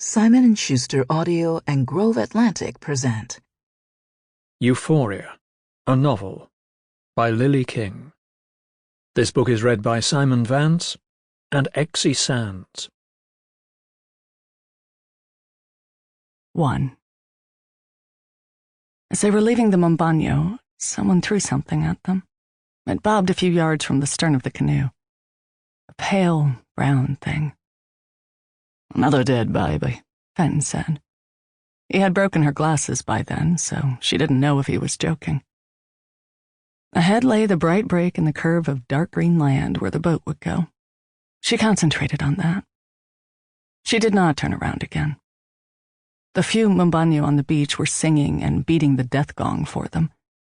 Simon & Schuster Audio and Grove Atlantic present Euphoria, a novel, by Lily King. This book is read by Simon Vance and Exie Sands. 1. As they were leaving the Mombano, someone threw something at them. It bobbed a few yards from the stern of the canoe. A pale, brown thing. "Another dead baby," Fenton said. He had broken her glasses by then, so she didn't know if he was joking. Ahead lay the bright break in the curve of dark green land where the boat would go. She concentrated on that. She did not turn around again. The few Mombano on the beach were singing and beating the death gong for them,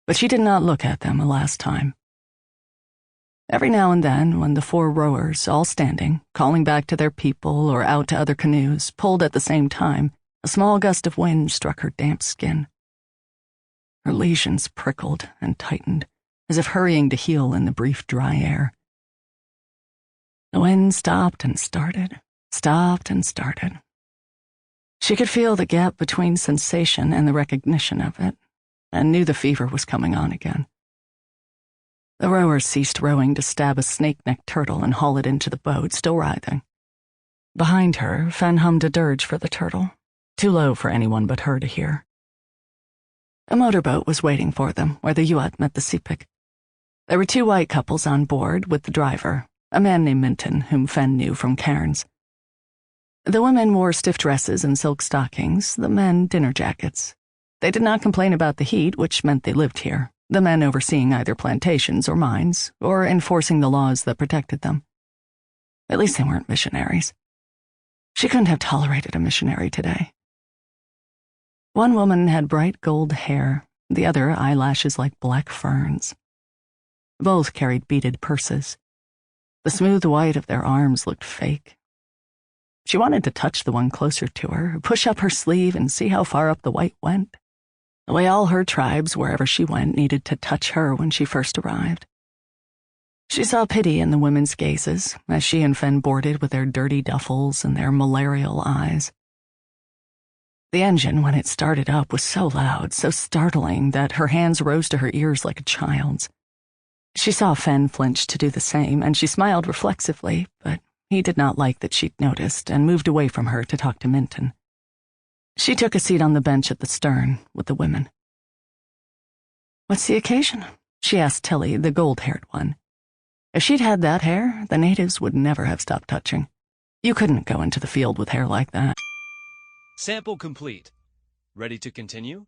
but she did not look at them a last time. Every now and then, when the 4 rowers, all standing, calling back to their people or out to other canoes, pulled at the same time, a small gust of wind struck her damp skin. Her lesions prickled and tightened, as if hurrying to heal in the brief dry air. The wind stopped and started, stopped and started. She could feel the gap between sensation and the recognition of it, and knew the fever was coming on again. The rowers ceased rowing to stab a snake-necked turtle and haul it into the boat, still writhing. Behind her, Fen hummed a dirge for the turtle, too low for anyone but her to hear. A motorboat was waiting for them where the yacht met the Sepik. There were 2 white couples on board with the driver, a man named Minton, whom Fen knew from Cairns. The women wore stiff dresses and silk stockings, the men dinner jackets. They did not complain about the heat, which meant they lived here, the men overseeing either plantations or mines, or enforcing the laws that protected them. At least they weren't missionaries. She couldn't have tolerated a missionary today. One woman had bright gold hair, the other eyelashes like black ferns. Both carried beaded purses. The smooth white of their arms looked fake. She wanted to touch the one closer to her, push up her sleeve and see how far up the white went. The way all her tribes, wherever she went, needed to touch her when she first arrived. She saw pity in the women's gazes as she and Fen boarded with their dirty duffels and their malarial eyes. The engine, when it started up, was so loud, so startling, that her hands rose to her ears like a child's. She saw Fen flinch to do the same, and she smiled reflexively, but he did not like that she'd noticed and moved away from her to talk to Minton. She took a seat on the bench at the stern with the women. "What's the occasion?" she asked Tilly, the gold-haired one. If she'd had that hair, the natives would never have stopped touching. You couldn't go into the field with hair like that. Sample complete. Ready to continue?